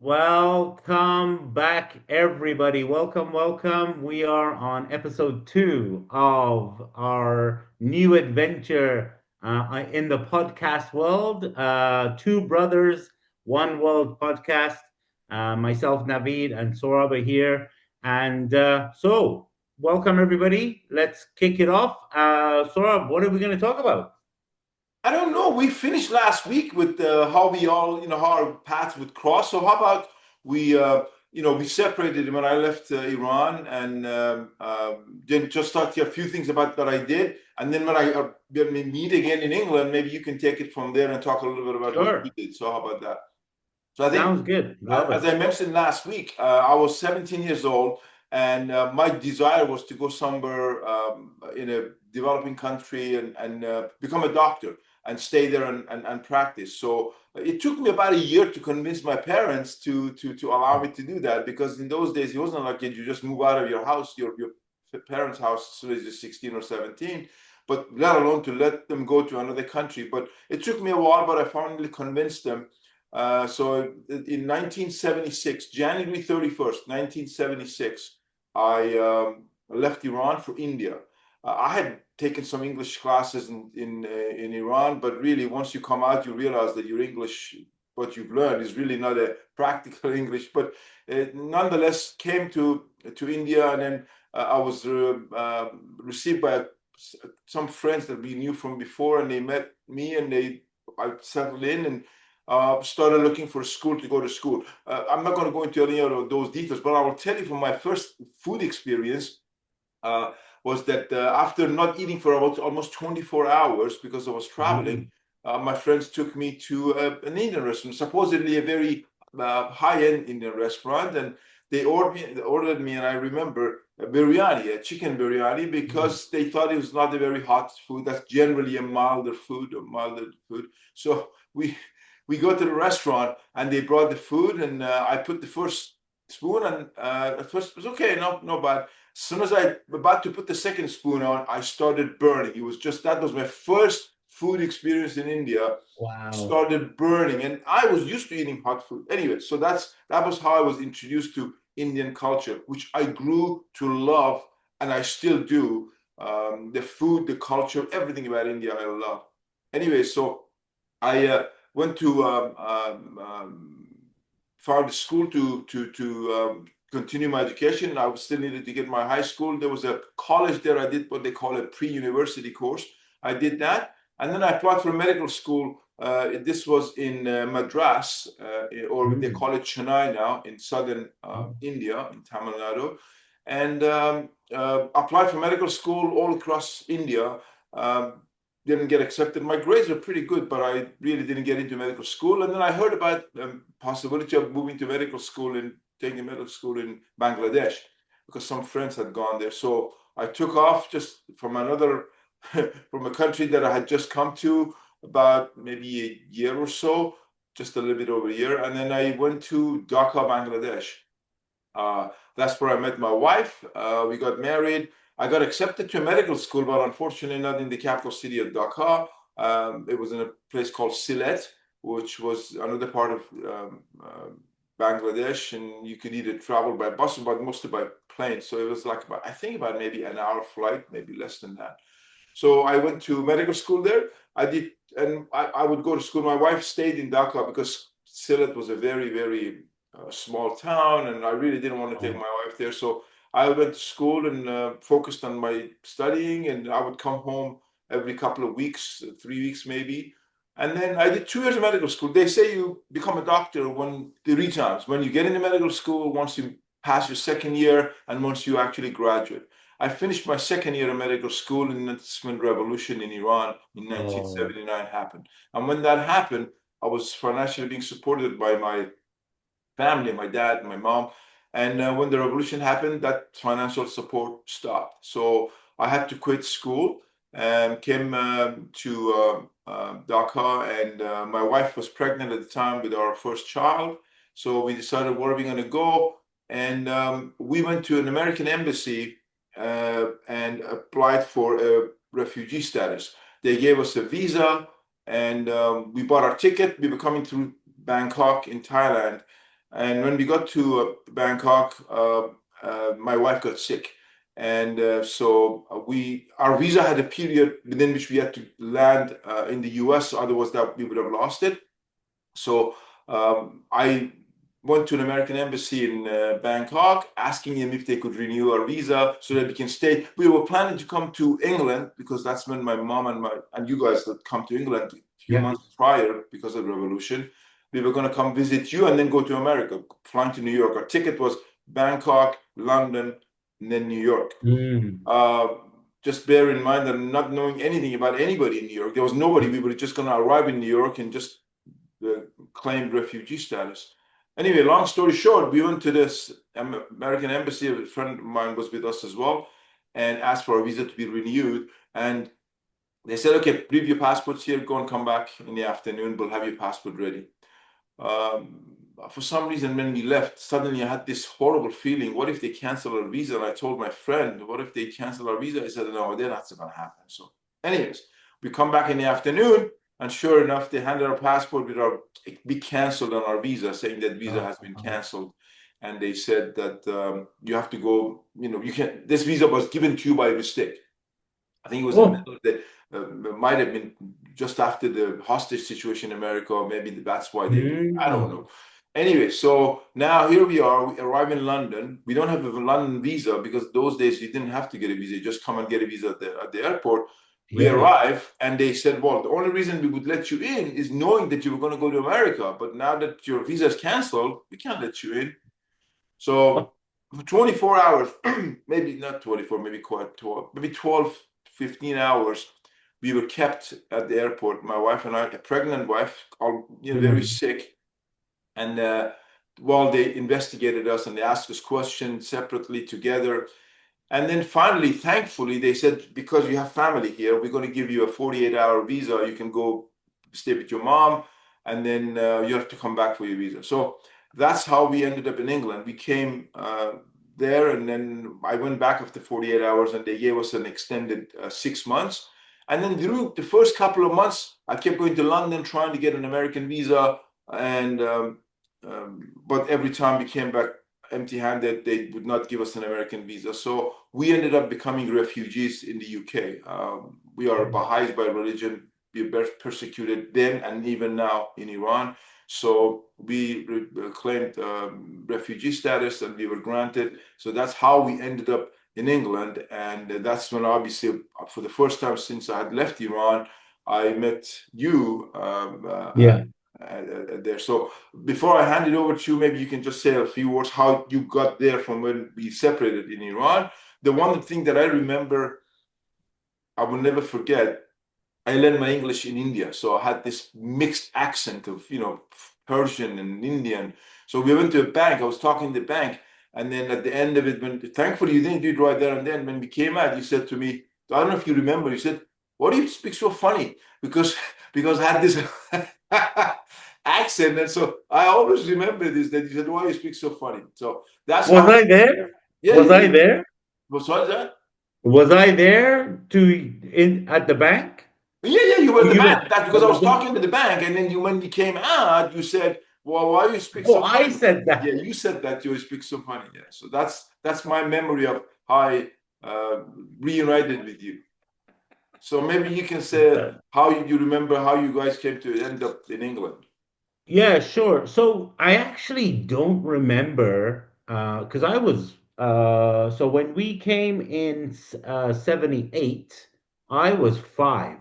Welcome back, everybody. Welcome. We are on episode two of our new adventure in the podcast world. Two brothers, one world podcast. Myself, Naveed, and Saurabh are here. And welcome, everybody. Let's kick it off. Saurabh, what are we going to talk about? I don't know. We finished last week with how we all, how our paths would cross. So how about we separated when I left Iran and then just talk to you a few things about that I did, and then when we meet again in England, maybe you can take it from there and talk a little bit about what you Sure. did. So how about that? So I think, Sounds good. Love as it. I mentioned last week, I was 17 years old, and my desire was to go somewhere in a developing country and become a doctor and stay there and practice. So it took me about a year to convince my parents to allow me to do that, because in those days it wasn't like you just move out of your house, your parents' house, as soon as you're 16 or 17. But let alone to let them go to another country. But it took me a while, but I finally convinced them. So in 1976, January 31st, 1976, I left Iran for India. I had taken some English classes in Iran, but really once you come out, you realize that your English, what you've learned, is really not a practical English. But nonetheless, came to India, and then I was received by some friends that we knew from before, and they met me, and I settled in and started looking for a school to go to school. I'm not going to go into any of those details, but I will tell you from my first food experience uh, was that after not eating for about almost 24 hours because I was traveling, Mhm. my friends took me to an Indian restaurant, supposedly a very high-end Indian restaurant, and ordered me, and I remember a biryani, a chicken biryani, Mhm. because they thought it was not a very hot food. That's generally a milder food. So we go to the restaurant, and they brought the food, and I put the first spoon, and at first it was okay, no bad. As soon as I about to put the second spoon on, I started burning. It was just that was my first food experience in India. Wow. Started burning, and I was used to eating hot food. Anyway, so that was how I was introduced to Indian culture, which I grew to love, and I still do. The food, the culture, everything about India, I love. Anyway, so I went to found a school to continue my education. I still needed to get my high school. There was a college there. I did what they call a pre-university course. I did that, and then I applied for medical school. This was in Madras, or they Mm. call it Chennai now, in southern Mm. India, in Tamil Nadu, and applied for medical school all across India. Um, didn't get accepted. My grades were pretty good, but I really didn't get into medical school. And then I heard about the possibility of moving to medical school and taking medical school in Bangladesh, because some friends had gone there. So I took off just from another, from a country that I had just come to about maybe a year or so, just a little bit over a year. And then I went to Dhaka, Bangladesh. That's where I met my wife. We got married. I got accepted to medical school, but unfortunately not in the capital city of Dhaka. It was in a place called Sylhet, which was another part of Bangladesh, and you could either travel by bus, but mostly by plane. So it was like about, I think about maybe an hour flight, maybe less than that. So I went to medical school there. I did, and I would go to school. My wife stayed in Dhaka because Sylhet was a very small town, and I really didn't want to take Oh. my wife there. So I went to school and focused on my studying, and I would come home every couple of weeks, 3 weeks maybe. And then I did 2 years of medical school. They say you become a doctor when the times, when you get into medical school, once you pass your second year, and once you actually graduate. I finished my second year of medical school, and that's when revolution in Iran in Oh. 1979 happened. And when that happened, I was financially being supported by my family, my dad, my mom. And when the revolution happened, that financial support stopped. So I had to quit school and came to Dhaka. And my wife was pregnant at the time with our first child. So we decided where are we going to go? And we went to an American embassy and applied for a refugee status. They gave us a visa, and we bought our ticket. We were coming through Bangkok in Thailand, And when we got to Bangkok, my wife got sick, and our visa had a period within which we had to land in the U.S. Otherwise, that we would have lost it. So I went to an American embassy in Bangkok, asking them if they could renew our visa so that we can stay. We were planning to come to England because that's when my mom and you guys had come to England a few Yeah. months prior because of the revolution. We were going to come visit you and then go to America, flying to New York. Our ticket was Bangkok, London, and then New York. Mm. Uh, just bear in mind that not knowing anything about anybody in New York, there was nobody. We were just going to arrive in New York and just claimed refugee status. Anyway, long story short, we went to this American embassy. A friend of mine was with us as well, and asked for a visa to be renewed. And they said, "Okay, leave your passports here. Go and come back in the afternoon. We'll have your passport ready." For some reason, when we left, suddenly I had this horrible feeling. What if they cancel our visa? And I told my friend, "What if they cancel our visa?" He said, "No, they're not going to happen." So, anyways, we come back in the afternoon, and sure enough, they handed our passport with our be canceled on our visa, saying that visa has been canceled. And they said that you have to go. You can. This visa was given to you by mistake. I think it was in the Oh. middle of the. It might have been just after the hostage situation in America, or maybe that's why they did. I don't Mm. know. Anyway, so now here we are. We arrive in London. We don't have a London visa because those days you didn't have to get a visa. You just come and get a visa at the airport. We Yeah, yeah. arrive and they said, well, the only reason we would let you in is knowing that you were going to go to America. But now that your visa is canceled, we can't let you in. So for 24 hours, maybe not 24, maybe quite 12, maybe 12, 15 hours, we were kept at the airport. My wife and I, a pregnant wife, all, very Mm. sick. And while they investigated us and they asked us questions separately together. And then finally, thankfully, they said, because you have family here, we're going to give you a 48-hour visa. You can go stay with your mom, and then you have to come back for your visa. So that's how we ended up in England. We came there, and then I went back after 48 hours, and they gave us an extended 6 months. And then during the first couple of months, I kept going to London trying to get an American visa, and but every time we came back empty-handed, they would not give us an American visa. So we ended up becoming refugees in the UK. We are Baha'is by religion. We were persecuted then and even now in Iran. So we claimed refugee status and we were granted. So that's how we ended up in England. And that's when, obviously, for the first time since I had left Iran, I met you Yeah. there. So before I hand it over to you, maybe you can just say a few words how you got there from when we separated in Iran. The one thing that I remember, I will never forget, I learned my English in India. So I had this mixed accent of, Persian and Indian. So we went to a bank. I was talking to the bank. And then at the end of it, thankfully you didn't do it right there and then, when we came out, you said to me, I don't know if you remember, you said, "Why do you speak so funny?" Because I had this accent. And so I always remember this, that you said, "Why do you speak so funny?" So that's Was how, I there? yeah, Was you I did. there? What's that? Was I there to in at the bank? Yeah, yeah, you were Oh, in the you bank. mean? That's because I was talking to the bank, and then when you came out, you said, "Well, why you speak Oh, so I funny?" said Yeah, that. you said that you speak so funny. Yeah, so that's my memory of how I reunited with you. So maybe you can say how you remember how you guys came to end up in England. Yeah, sure. So I actually don't remember because I was so when we came in 78, I was five.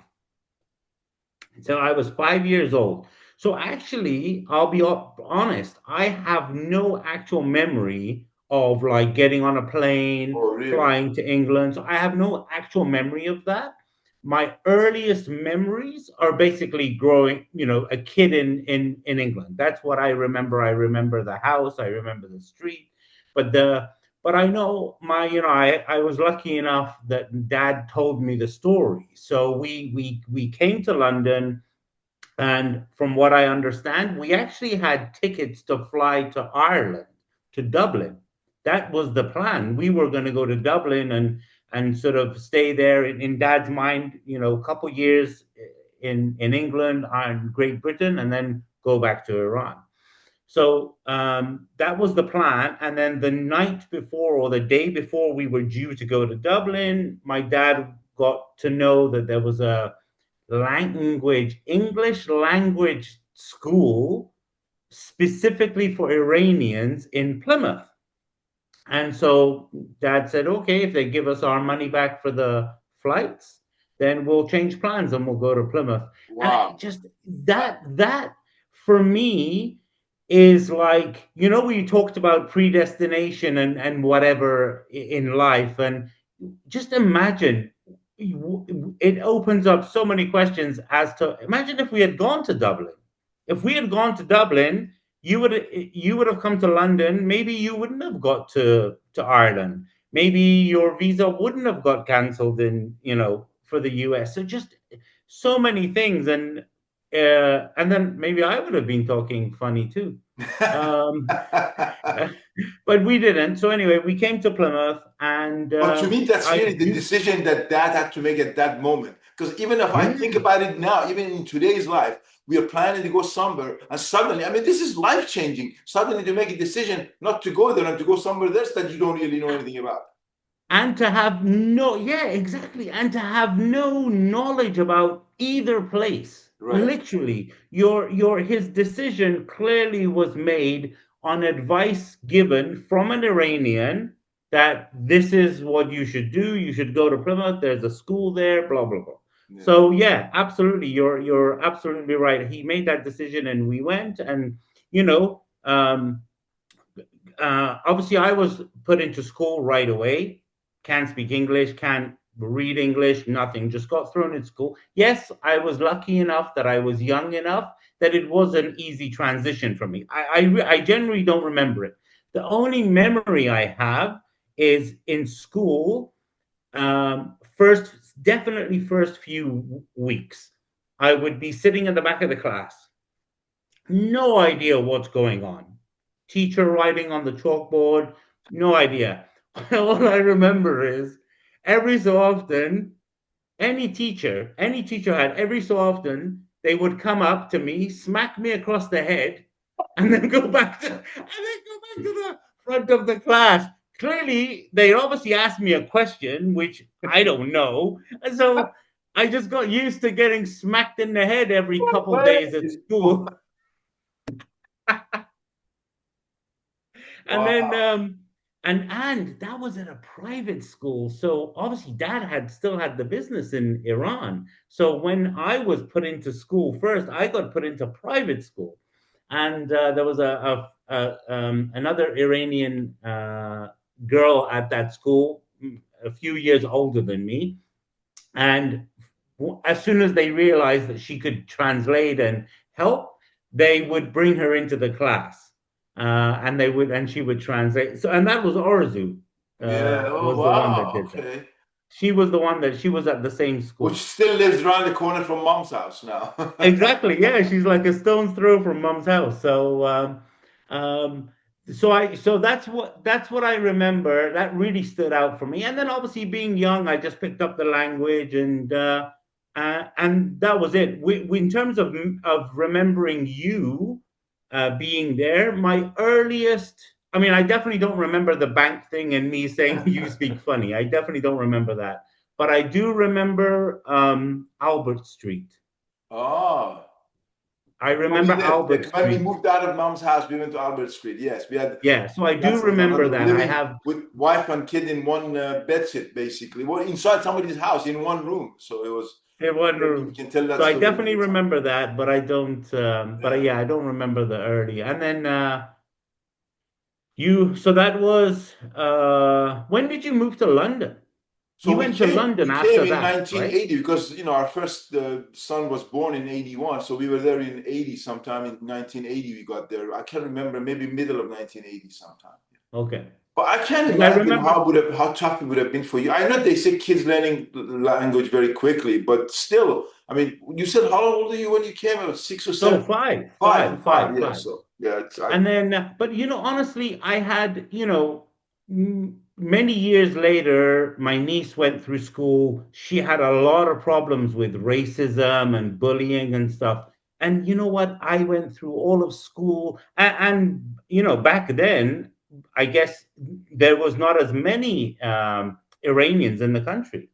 So I was 5 years old. So actually, I'll be honest, I have no actual memory of like getting on a plane, Oh, really? flying to England. So I have no actual memory of that. My earliest memories are basically growing, a kid in England. That's what I remember. I remember the house, I remember the street, but I know I was lucky enough that dad told me the story. So we came to London, and from what I understand, we actually had tickets to fly to Ireland, to Dublin. That was the plan. We were going to go to Dublin and sort of stay there in dad's mind, a couple years in England and Great Britain, and then go back to Iran. So that was the plan. And then the night before or the day before we were due to go to Dublin, my dad got to know that there was a English language school specifically for Iranians in Plymouth. And so dad said, okay, if they give us our money back for the flights, then we'll change plans and we'll go to Plymouth. And it Wow. just that for me is like, we talked about predestination and whatever in life. And just imagine it opens up so many questions as to imagine if we had gone to Dublin. If we had gone to Dublin, you would have come to London. Maybe you wouldn't have got to Ireland. Maybe your visa wouldn't have got cancelled in for the US. So just so many things, and then maybe I would have been talking funny too. Um, but we didn't. So anyway, we came to Plymouth, and But to me, that's I really the do. decision that dad had to make at that moment. Because even if I think Yeah. about it now, even in today's life, we are planning to go somewhere, and suddenly, I mean, this is life changing. Suddenly, to make a decision not to go there and to go somewhere else that you don't really know anything about. And to have no, yeah, exactly. And to have no knowledge about either place. Right. Literally, his decision clearly was made on advice given from an Iranian that this is what you should do. You should go to Plymouth. There's a school there, blah, blah, blah. Yeah. So yeah, absolutely. You're absolutely right. He made that decision and we went, and you know, obviously I was put into school right away. Can't speak English, can't read English, nothing. Just got thrown in school. Yes, I was lucky enough that I was young enough that it was an easy transition for me. I generally don't remember it. The only memory I have is in school. First, definitely first few weeks, I would be sitting in the back of the class, no idea what's going on. Teacher writing on the chalkboard, no idea. All I remember is every so often, any teacher had every so often, they would come up to me, smack me across the head, and then go back to the front of the class. Clearly, they obviously asked me a question, which I don't know. And so I just got used to getting smacked in the head every couple days at school. And then Wow. and that was at a private school. So obviously dad had still had the business in Iran. So when I was put into school first, I got put into private school. And there was another Iranian girl at that school, a few years older than me. And as soon as they realized that she could translate and help, they would bring her into the class, and she would translate. So, and that was Orzu, Yeah. Oh, was the one that wow. did that. Okay. She was at the same Which school. still lives around the corner from mom's house now. Exactly. Yeah, she's like a stone's throw from mom's house. Um, so that's what I remember. That really stood out for me. And then obviously being young, I just picked up the language and that was it. In terms of remembering you being there, my earliest. I mean, I definitely don't remember the bank thing and me saying you speak funny. I definitely don't remember that, but I do remember Albert Street. Oh. I Oh, we remember did. Yeah, Albert when we Street. moved out of mom's house, we went to Albert Street. Yes, we had. Yeah, so I do That's another remember that. I living have with wife and kid in one bed sit, basically. Well, inside somebody's house in one room. So it was. in one You room. can tell that So I story definitely many times. remember that, but I don't. But Yeah. yeah, I don't remember the early. And then so that was. When did you move to London? So You we went to came. London We came after in that, right? 1980 because our first son was born in 81. So we were there in 80 sometime in 1980. We got there. I can't remember. Maybe middle of 1980 sometime. Okay. But I can't Because I imagine remember. how tough it would have been for you. I know they say kids learning language very quickly, but still, I mean, you said how old are you when you came? It was 6 or 7, So five, five, five, five. five, Yeah. five. So yeah, And then, but honestly, I had, many years later, my niece went through school. She had a lot of problems with racism and bullying and stuff. And you know what? I went through all of school, and you know, back then, I guess there was not as many Iranians in the country.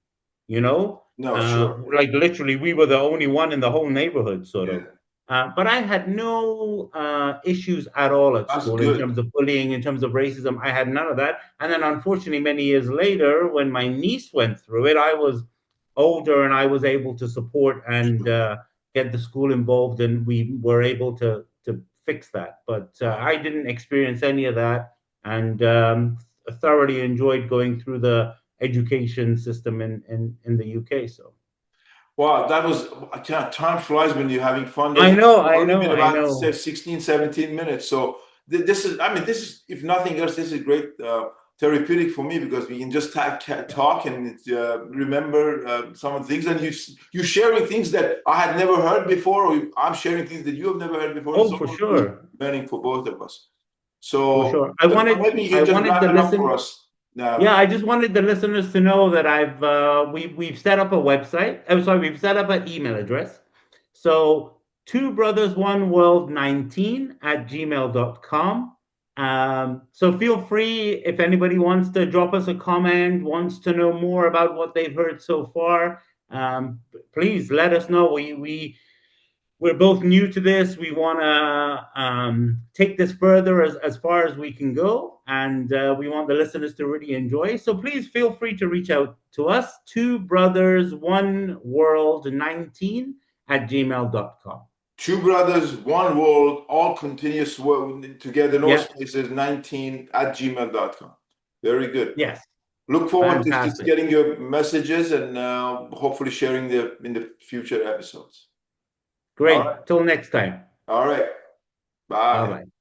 You know, No, sure. like literally, we were the only one in the whole neighborhood, sort of. Yeah, But I had no issues at all at that's school in good. terms of bullying, in terms of racism. I had none of that. And then, unfortunately, many years later, when my niece went through it, I was older and I was able to support and Sure. get the school involved, and we were able to fix that. But Wow. I didn't experience any of that, and thoroughly enjoyed going through the education system in the UK. So Wow, that was, time flies when you're having fun, I doesn't it? know, It's I only know, been I about know. say, 16, 17 minutes. So this is, I mean, this is, if nothing else, this is great therapeutic for me because we can just talk and remember some of the things. And you sharing things that I had never heard before, or I'm sharing things that you have never heard before. It's Oh, for all good sure, learning for both of us. for So sure. I wanted, maybe you I can just wanted wrap the it up for listen. us now. Yeah, I just wanted the listeners to know that we've set up a website. I'm sorry, we've set up an email address. So two brothers one world 19 at gmail.com. So feel free if anybody wants to drop us a comment, wants to know more about what they've heard so far. Please let us know. We're both new to this. We want to take this further as far as we can go, and we want the listeners to really enjoy. So please feel free to reach out to us, two brothers, one world 19 at gmail.com. Two brothers, one world, all continuous together, no Yeah, spaces, 19 at gmail.com. Very good. yes, Look forward to just fantastic. getting your messages and hopefully sharing the in the future episodes. All right. Great. Till next time. All right. Bye Bye. bye.